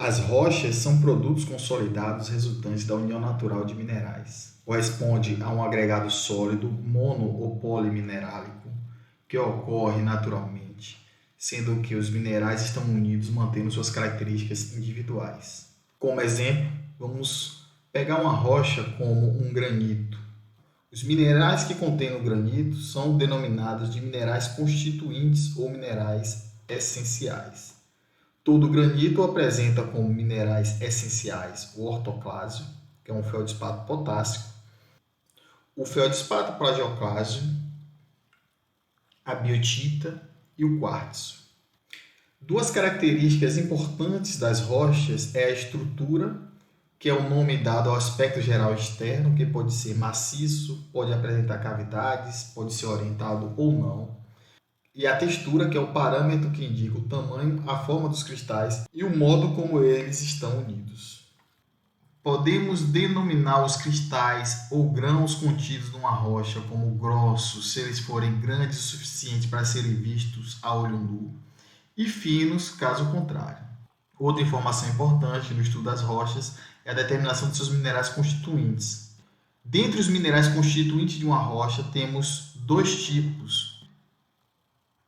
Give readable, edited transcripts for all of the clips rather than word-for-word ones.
As rochas são produtos consolidados resultantes da união natural de minerais. Corresponde a um agregado sólido mono ou poliminerálico que ocorre naturalmente, sendo que os minerais estão unidos mantendo suas características individuais. Como exemplo, vamos pegar uma rocha como um granito. Os minerais que contêm o granito são denominados de minerais constituintes ou minerais essenciais. Todo granito apresenta como minerais essenciais o ortoclásio, que é um feldespato potássico, o feldespato plagioclásio, a biotita e o quartzo. Duas características importantes das rochas é a estrutura, que é o nome dado ao aspecto geral externo, que pode ser maciço, pode apresentar cavidades, pode ser orientado ou não. E a textura, que é o parâmetro que indica o tamanho, a forma dos cristais e o modo como eles estão unidos. Podemos denominar os cristais ou grãos contidos numa rocha como grossos, se eles forem grandes o suficiente para serem vistos a olho nu, e finos, caso contrário. Outra informação importante no estudo das rochas é a determinação de seus minerais constituintes. Dentre os minerais constituintes de uma rocha, temos dois tipos.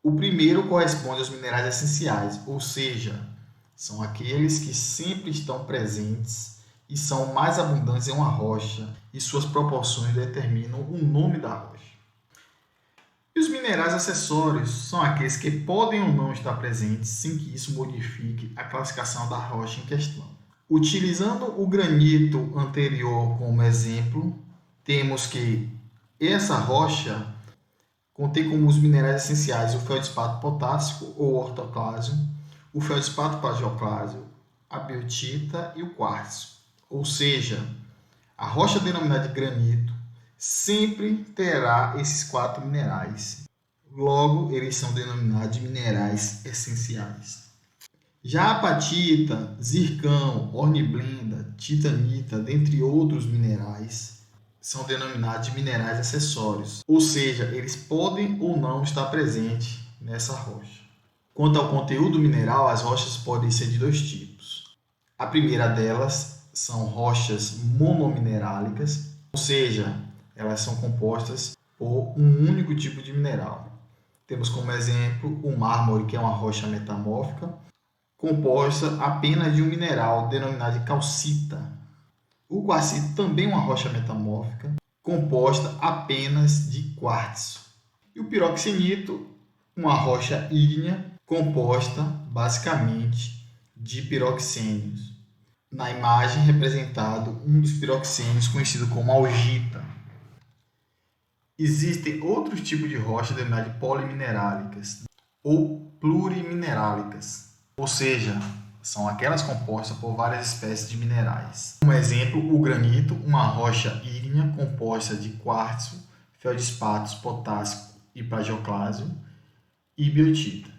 O primeiro corresponde aos minerais essenciais, ou seja, são aqueles que sempre estão presentes e são mais abundantes em uma rocha, e suas proporções determinam o nome da rocha. E os minerais acessórios são aqueles que podem ou não estar presentes sem que isso modifique a classificação da rocha em questão. Utilizando o granito anterior como exemplo, temos que essa rocha contém como os minerais essenciais o feldespato potássico ou ortoclásio, o feldespato plagioclásio, a biotita e o quartzo. Ou seja, a rocha denominada de granito sempre terá esses quatro minerais. Logo, eles são denominados de minerais essenciais. Já a apatita, zircão, hornblenda, titanita, dentre outros minerais, são denominados de minerais acessórios, ou seja, eles podem ou não estar presentes nessa rocha. Quanto ao conteúdo mineral, as rochas podem ser de dois tipos. A primeira delas são rochas monominerálicas, ou seja, elas são compostas por um único tipo de mineral. Temos como exemplo o mármore, que é uma rocha metamórfica, composta apenas de um mineral denominado de calcita. O quartzito também é uma rocha metamórfica, composta apenas de quartzo. E o piroxenito, uma rocha ígnea, composta basicamente de piroxênios. Na imagem representado um dos piroxênios conhecido como augita. Existem outros tipos de rochas denominadas de poliminerálicas ou pluriminerálicas, ou seja, são aquelas compostas por várias espécies de minerais. Como exemplo, o granito, uma rocha ígnea composta de quartzo, feldespatos potássico e plagioclásio e biotita.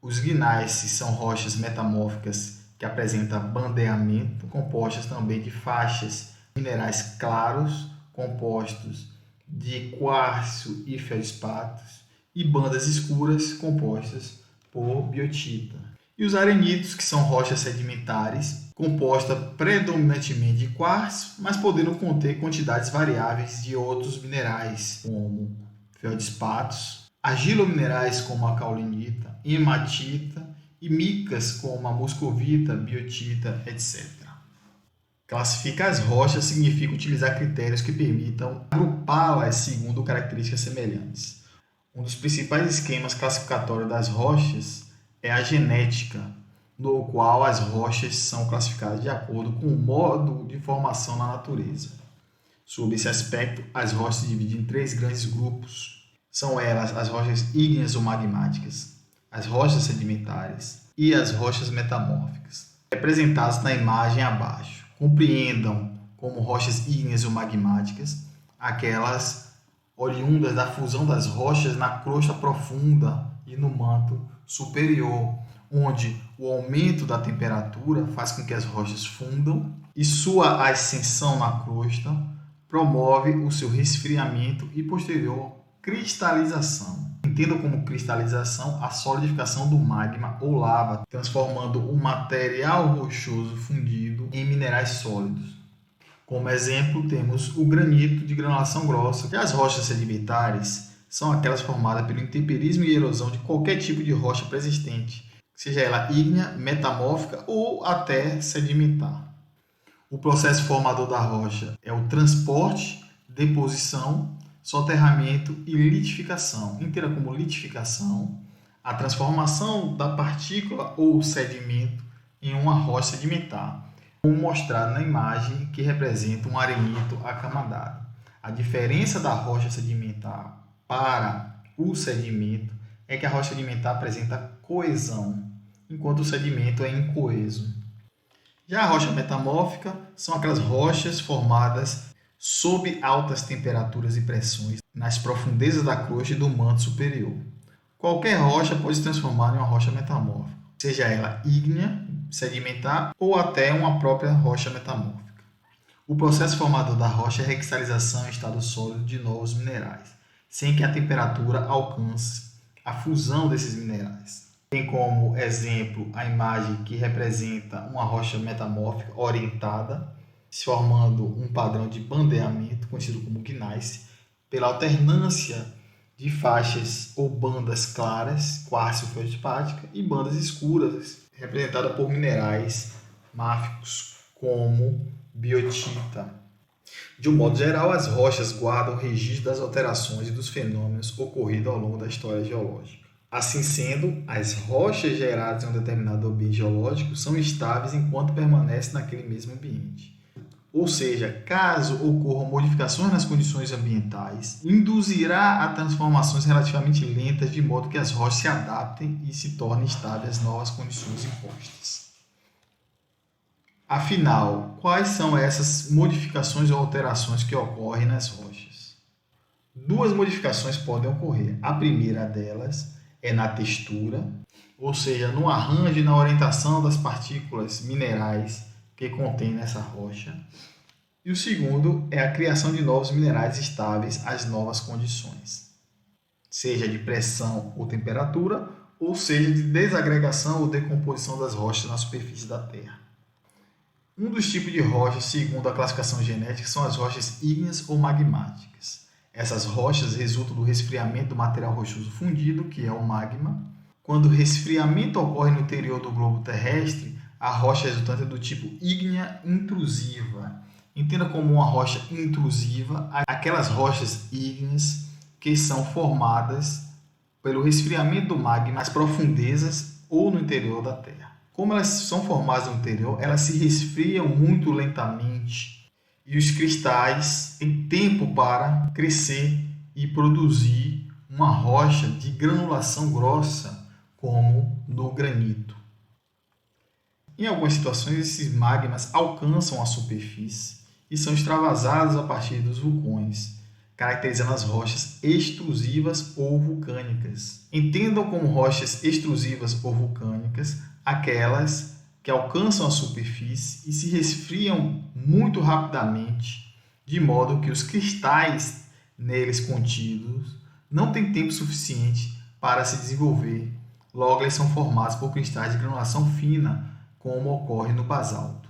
Os gneiss são rochas metamórficas que apresentam bandeamento, compostas também de faixas minerais claros, compostos de quartzo e feldspatos, e bandas escuras, compostas por biotita. E os arenitos, que são rochas sedimentares, compostas predominantemente de quartzo, mas podendo conter quantidades variáveis de outros minerais, como feldspatos, argilominerais como a caulinita, hematita e micas como a moscovita, biotita, etc. Classificar as rochas significa utilizar critérios que permitam agrupá-las segundo características semelhantes. Um dos principais esquemas classificatórios das rochas é a genética, no qual as rochas são classificadas de acordo com o modo de formação na natureza. Sob esse aspecto, as rochas se dividem em três grandes grupos. São elas as rochas ígneas ou magmáticas, as rochas sedimentares e as rochas metamórficas, representadas na imagem abaixo. Compreendam como rochas ígneas ou magmáticas aquelas oriundas da fusão das rochas na crosta profunda e no manto superior, onde o aumento da temperatura faz com que as rochas fundam e sua ascensão na crosta promove o seu resfriamento e posterior cristalização. Entenda como cristalização a solidificação do magma ou lava, transformando o material rochoso fundido em minerais sólidos. Como exemplo, temos o granito de granulação grossa. E as rochas sedimentares são aquelas formadas pelo intemperismo e erosão de qualquer tipo de rocha preexistente, seja ela ígnea, metamórfica ou até sedimentar. O processo formador da rocha é o transporte, deposição, soterramento e litificação. Entenda como litificação a transformação da partícula ou sedimento em uma rocha sedimentar, como mostrado na imagem que representa um arenito acamedado. A diferença da rocha sedimentar para o sedimento é que a rocha sedimentar apresenta coesão, enquanto o sedimento é incoeso. Já a rocha metamórfica são aquelas rochas formadas sob altas temperaturas e pressões nas profundezas da crosta e do manto superior. Qualquer rocha pode se transformar em uma rocha metamórfica, seja ela ígnea, sedimentar ou até uma própria rocha metamórfica. O processo formador da rocha é a recristalização em estado sólido de novos minerais, sem que a temperatura alcance a fusão desses minerais. Tem como exemplo a imagem que representa uma rocha metamórfica orientada, se formando um padrão de bandeamento, conhecido como gneiss, pela alternância de faixas ou bandas claras, quartzo-feldspática, e bandas escuras, representadas por minerais máficos como biotita. De um modo geral, as rochas guardam o registro das alterações e dos fenômenos ocorridos ao longo da história geológica. Assim sendo, as rochas geradas em um determinado ambiente geológico são estáveis enquanto permanecem naquele mesmo ambiente. Ou seja, caso ocorram modificações nas condições ambientais, induzirá a transformações relativamente lentas, de modo que as rochas se adaptem e se tornem estáveis às novas condições impostas. Afinal, quais são essas modificações ou alterações que ocorrem nas rochas? Duas modificações podem ocorrer. A primeira delas é na textura, ou seja, no arranjo e na orientação das partículas minerais que contém nessa rocha. E o segundo é a criação de novos minerais estáveis às novas condições, seja de pressão ou temperatura, ou seja de desagregação ou decomposição das rochas na superfície da Terra. Um dos tipos de rochas, segundo a classificação genética, são as rochas ígneas ou magmáticas. Essas rochas resultam do resfriamento do material rochoso fundido, que é o magma. Quando o resfriamento ocorre no interior do globo terrestre, a rocha resultante é do tipo ígnea intrusiva. Entenda como uma rocha intrusiva aquelas rochas ígneas que são formadas pelo resfriamento do magma nas profundezas ou no interior da Terra. Como elas são formadas no interior, elas se resfriam muito lentamente e os cristais têm tempo para crescer e produzir uma rocha de granulação grossa, como no granito. Em algumas situações, esses magmas alcançam a superfície e são extravasados a partir dos vulcões, caracterizando as rochas extrusivas ou vulcânicas. Entendam como rochas extrusivas ou vulcânicas aquelas que alcançam a superfície e se resfriam muito rapidamente, de modo que os cristais neles contidos não têm tempo suficiente para se desenvolver. Logo, eles são formados por cristais de granulação fina, como ocorre no basalto.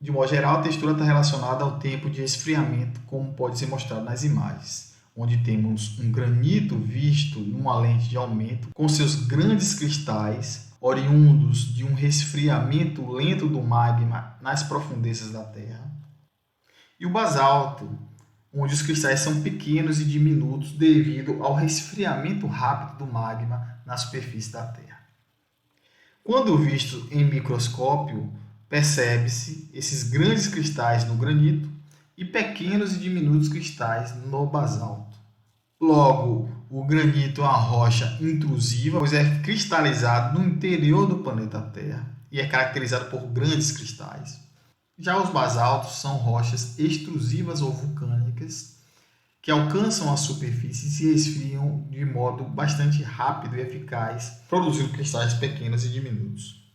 De modo geral, a textura está relacionada ao tempo de esfriamento, como pode ser mostrado nas imagens, onde temos um granito visto numa lente de aumento, com seus grandes cristais, oriundos de um resfriamento lento do magma nas profundezas da Terra, e o basalto, onde os cristais são pequenos e diminutos devido ao resfriamento rápido do magma na superfície da Terra. Quando visto em microscópio, percebe-se esses grandes cristais no granito e pequenos e diminutos cristais no basalto. Logo, o granito é uma rocha intrusiva, pois é cristalizado no interior do planeta Terra e é caracterizado por grandes cristais. Já os basaltos são rochas extrusivas ou vulcânicas que alcançam a superfície e se resfriam de modo bastante rápido e eficaz, produzindo cristais pequenos e diminutos.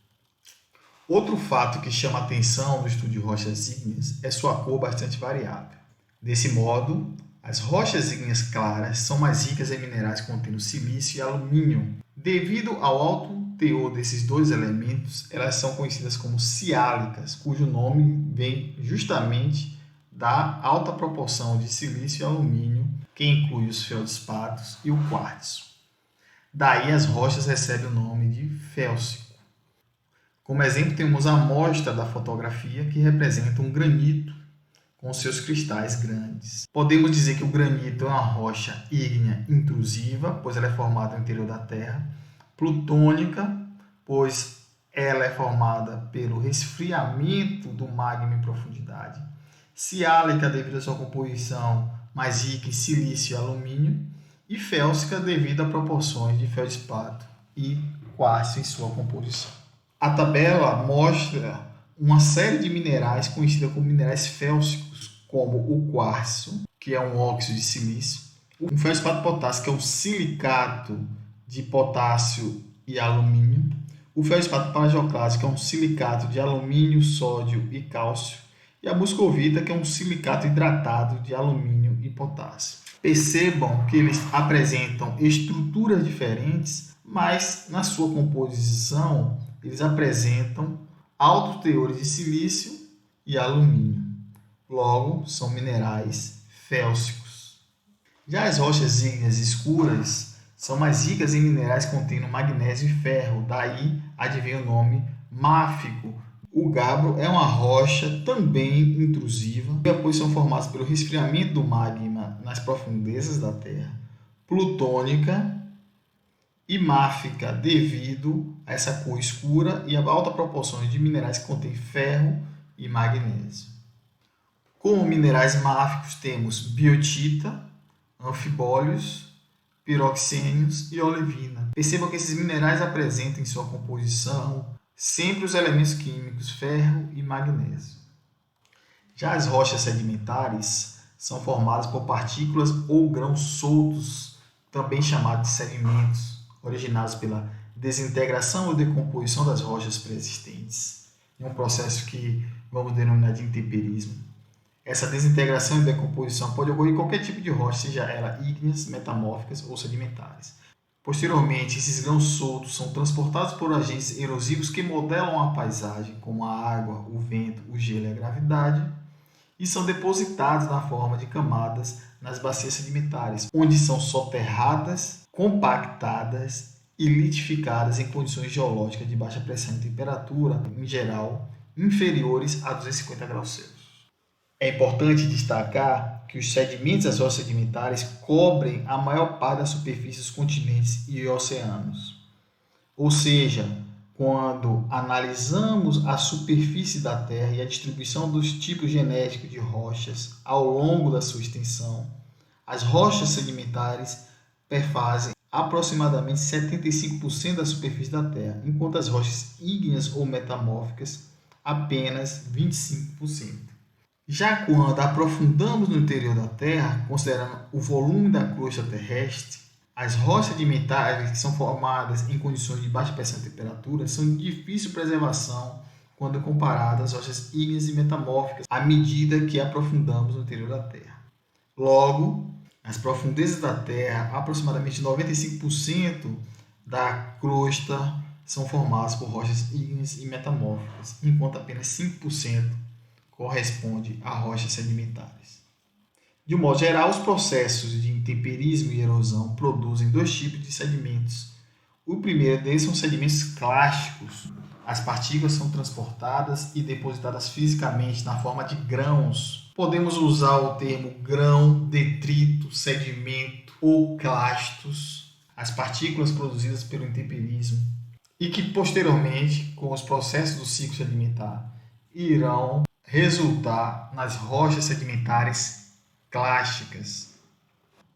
Outro fato que chama a atenção no estudo de rochas ígneas é sua cor bastante variável. Desse modo, As rochas ígneas claras são mais ricas em minerais contendo silício e alumínio. Devido ao alto teor desses dois elementos, elas são conhecidas como siálicas, cujo nome vem justamente da alta proporção de silício e alumínio, que inclui os feldspatos e o quartzo. Daí as rochas recebem o nome de félsico. Como exemplo, temos a amostra da fotografia, que representa um granito com seus cristais grandes. Podemos dizer que o granito é uma rocha ígnea intrusiva, pois ela é formada no interior da Terra. Plutônica, pois ela é formada pelo resfriamento do magma em profundidade. Siálica, devido à sua composição mais rica em silício e alumínio. E félsica, devido a proporções de feldspato e quartzo em sua composição. A tabela mostra uma série de minerais conhecida como minerais félsicos, como o quartzo, que é um óxido de silício, o feldspato potássio, que é um silicato de potássio e alumínio, o feldspato plagioclásico, que é um silicato de alumínio, sódio e cálcio, e a muscovita, que é um silicato hidratado de alumínio e potássio. Percebam que eles apresentam estruturas diferentes, mas na sua composição eles apresentam altos teores de silício e alumínio. Logo, são minerais félsicos. Já as rochas ígneas escuras são mais ricas em minerais contendo magnésio e ferro, daí advém o nome máfico. O gabbro é uma rocha também intrusiva, pois são formadas pelo resfriamento do magma nas profundezas da Terra. Plutônica e máfica, devido a essa cor escura e a alta proporção de minerais que contêm ferro e magnésio. Como minerais máficos temos biotita, anfibólios, piroxênios e olivina. Percebam que esses minerais apresentam em sua composição sempre os elementos químicos ferro e magnésio. Já as rochas sedimentares são formadas por partículas ou grãos soltos, também chamados de sedimentos, originados pela desintegração ou decomposição das rochas pré-existentes, em um processo que vamos denominar de intemperismo. Essa desintegração e decomposição pode ocorrer em qualquer tipo de rocha, seja ela ígneas, metamórficas ou sedimentares. Posteriormente, esses grãos soltos são transportados por agentes erosivos que modelam a paisagem, como a água, o vento, o gelo e a gravidade, e são depositados na forma de camadas nas bacias sedimentares, onde são soterradas, compactadas e litificadas em condições geológicas de baixa pressão e temperatura, em geral, inferiores a 250 graus Celsius. É importante destacar que os sedimentos das rochas sedimentares cobrem a maior parte da superfície dos continentes e oceanos. Ou seja, quando analisamos a superfície da Terra e a distribuição dos tipos genéticos de rochas ao longo da sua extensão, as rochas sedimentares perfazem aproximadamente 75% da superfície da Terra, enquanto as rochas ígneas ou metamórficas apenas 25%. Já quando aprofundamos no interior da Terra, considerando o volume da crosta terrestre, as rochas sedimentares que são formadas em condições de baixa pressão e temperatura são de difícil preservação quando comparadas às rochas ígneas e metamórficas à medida que aprofundamos no interior da Terra. Logo, nas profundezas da Terra, aproximadamente 95% da crosta são formadas por rochas ígneas e metamórficas, enquanto apenas 5% corresponde a rochas sedimentares. De um modo geral, os processos de intemperismo e erosão produzem dois tipos de sedimentos. O primeiro deles são sedimentos clásticos. As partículas são transportadas e depositadas fisicamente na forma de grãos. Podemos usar o termo grão, detrito, sedimento ou clastos, as partículas produzidas pelo intemperismo e que posteriormente, com os processos do ciclo sedimentar, irão resultar nas rochas sedimentares clásticas.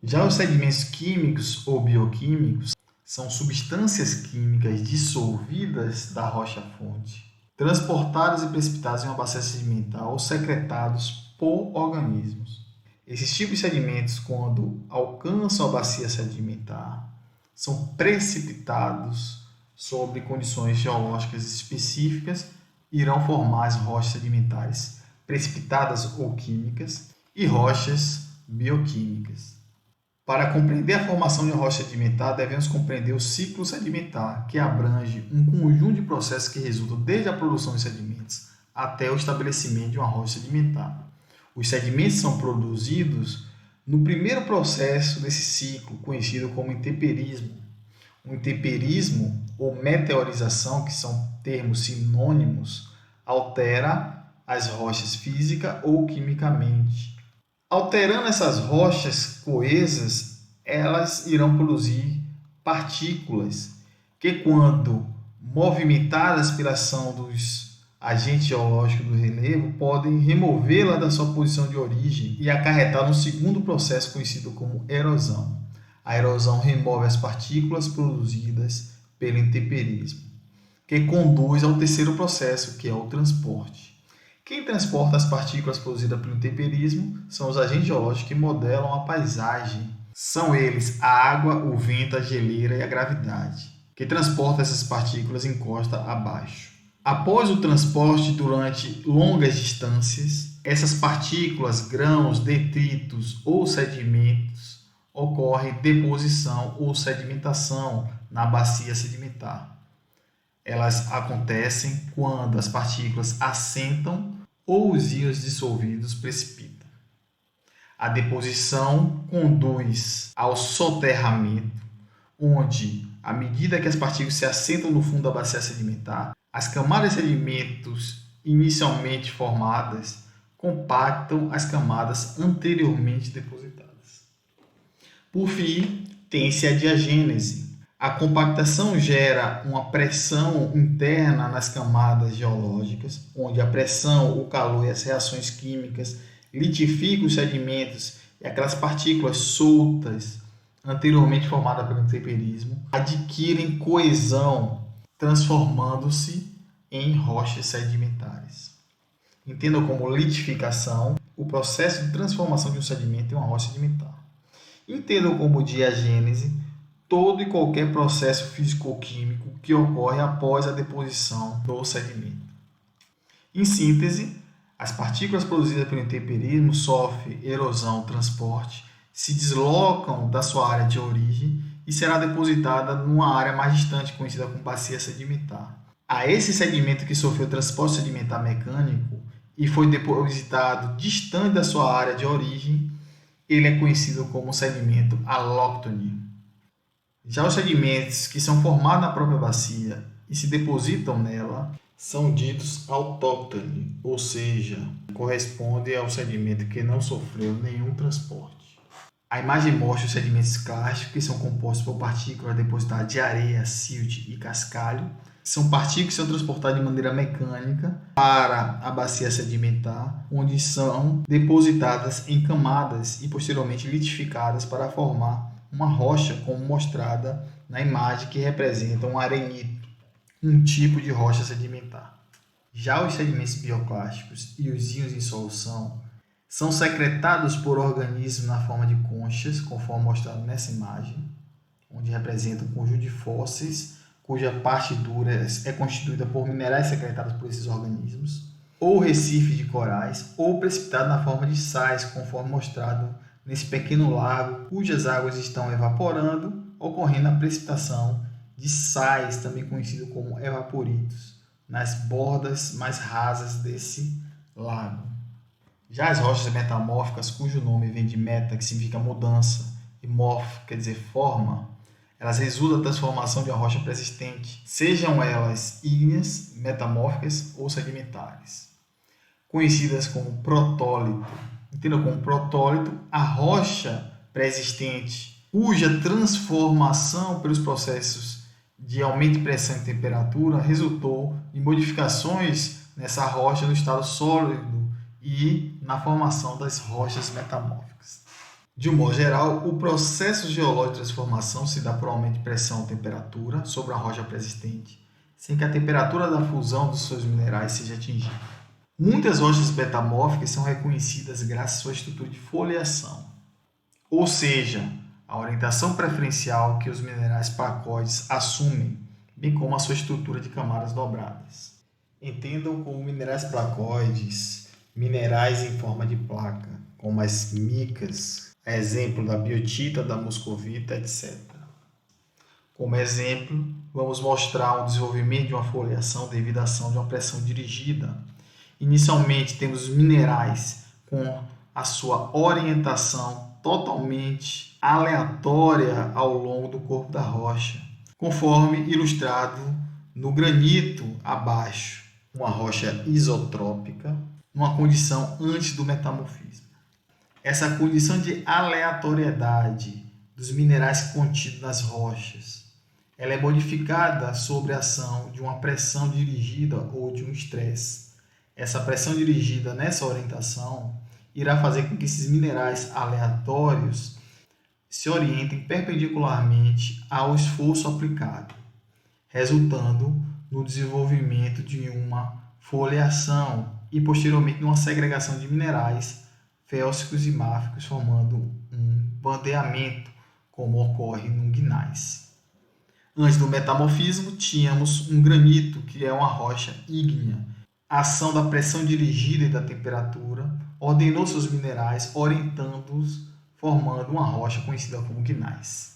Já os sedimentos químicos ou bioquímicos são substâncias químicas dissolvidas da rocha-fonte, transportados e precipitados em uma bacia sedimentar ou secretados por organismos. Esses tipos de sedimentos, quando alcançam a bacia sedimentar, são precipitados sob condições geológicas específicas, irão formar as rochas sedimentares precipitadas ou químicas e rochas bioquímicas. Para compreender a formação de uma rocha sedimentar, devemos compreender o ciclo sedimentar, que abrange um conjunto de processos que resultam desde a produção de sedimentos até o estabelecimento de uma rocha sedimentar. Os sedimentos são produzidos no primeiro processo desse ciclo, conhecido como intemperismo. O intemperismo ou meteorização, que são termos sinônimos, altera as rochas física ou quimicamente. Alterando essas rochas coesas, elas irão produzir partículas que, quando movimentadas pela ação dos agentes geológicos do relevo, podem removê-la da sua posição de origem e acarretar no segundo processo conhecido como erosão. A erosão remove as partículas produzidas pelo intemperismo, que conduz ao terceiro processo, que é o transporte. Quem transporta as partículas produzidas pelo intemperismo são os agentes geológicos que modelam a paisagem. São eles a água, o vento, a geleira e a gravidade, que transportam essas partículas em costa abaixo. Após o transporte durante longas distâncias, essas partículas, grãos, detritos ou sedimentos, ocorre deposição ou sedimentação na bacia sedimentar. Elas acontecem quando as partículas assentam ou os íons dissolvidos precipitam. A deposição conduz ao soterramento, onde, à medida que as partículas se assentam no fundo da bacia sedimentar, as camadas de sedimentos inicialmente formadas compactam as camadas anteriormente depositadas. Por fim, tem-se a diagênese. A compactação gera uma pressão interna nas camadas geológicas, onde a pressão, o calor e as reações químicas litificam os sedimentos e aquelas partículas soltas anteriormente formadas pelo intemperismo adquirem coesão, transformando-se em rochas sedimentares. Entendam como litificação o processo de transformação de um sedimento em uma rocha sedimentar. Entendam como diagênese todo e qualquer processo físico-químico que ocorre após a deposição do sedimento. Em síntese, as partículas produzidas pelo intemperismo sofrem erosão, transporte, se deslocam da sua área de origem e será depositada numa área mais distante, conhecida como bacia sedimentar. A esse sedimento que sofreu transporte sedimentar mecânico e foi depositado distante da sua área de origem, ele é conhecido como sedimento alóctone. Já os sedimentos que são formados na própria bacia e se depositam nela são ditos autóctones, ou seja, corresponde ao sedimento que não sofreu nenhum transporte. A imagem mostra os sedimentos cársticos, que são compostos por partículas depositadas de areia, silt e cascalho. São partículas que são transportadas de maneira mecânica para a bacia sedimentar, onde são depositadas em camadas e posteriormente litificadas para formar uma rocha, como mostrada na imagem que representa um arenito, um tipo de rocha sedimentar. Já os sedimentos bioclásticos e os íons em solução são secretados por organismos na forma de conchas, conforme mostrado nessa imagem, onde representa um conjunto de fósseis cuja parte dura é constituída por minerais secretados por esses organismos, ou recifes de corais, ou precipitado na forma de sais, conforme mostrado nesse pequeno lago, cujas águas estão evaporando, ocorrendo a precipitação de sais, também conhecido como evaporitos, nas bordas mais rasas desse lago. Já as rochas metamórficas, cujo nome vem de meta, que significa mudança, e morfo, quer dizer forma, elas resultam da transformação de uma rocha persistente, sejam elas ígneas, metamórficas ou sedimentares. Conhecidas como protólito. Entendam como protólito a rocha pré-existente, cuja transformação pelos processos de aumento de pressão e temperatura resultou em modificações nessa rocha no estado sólido e na formação das rochas metamórficas. De um modo geral, o processo geológico de transformação se dá por aumento de pressão ou temperatura sobre a rocha pré-existente, sem que a temperatura da fusão dos seus minerais seja atingida. Muitas rochas metamórficas são reconhecidas graças à sua estrutura de foliação, ou seja, a orientação preferencial que os minerais placoides assumem, bem como a sua estrutura de camadas dobradas. Entendam como minerais placoides, minerais em forma de placa, como as micas, exemplo da biotita, da muscovita, etc. Como exemplo, vamos mostrar o desenvolvimento de uma foliação devido à ação de uma pressão dirigida. Inicialmente, temos os minerais com a sua orientação totalmente aleatória ao longo do corpo da rocha, conforme ilustrado no granito abaixo, uma rocha isotrópica, numa condição antes do metamorfismo. Essa condição de aleatoriedade dos minerais contidos nas rochas, ela é modificada sob a ação de uma pressão dirigida ou de um estresse. Essa pressão dirigida nessa orientação irá fazer com que esses minerais aleatórios se orientem perpendicularmente ao esforço aplicado, resultando no desenvolvimento de uma foliação e posteriormente numa segregação de minerais félsicos e máficos, formando um bandeamento, como ocorre no gneiss. Antes do metamorfismo, tínhamos um granito, que é uma rocha ígnea. A ação da pressão dirigida e da temperatura ordenou seus minerais, orientando-os, formando uma rocha conhecida como gneiss.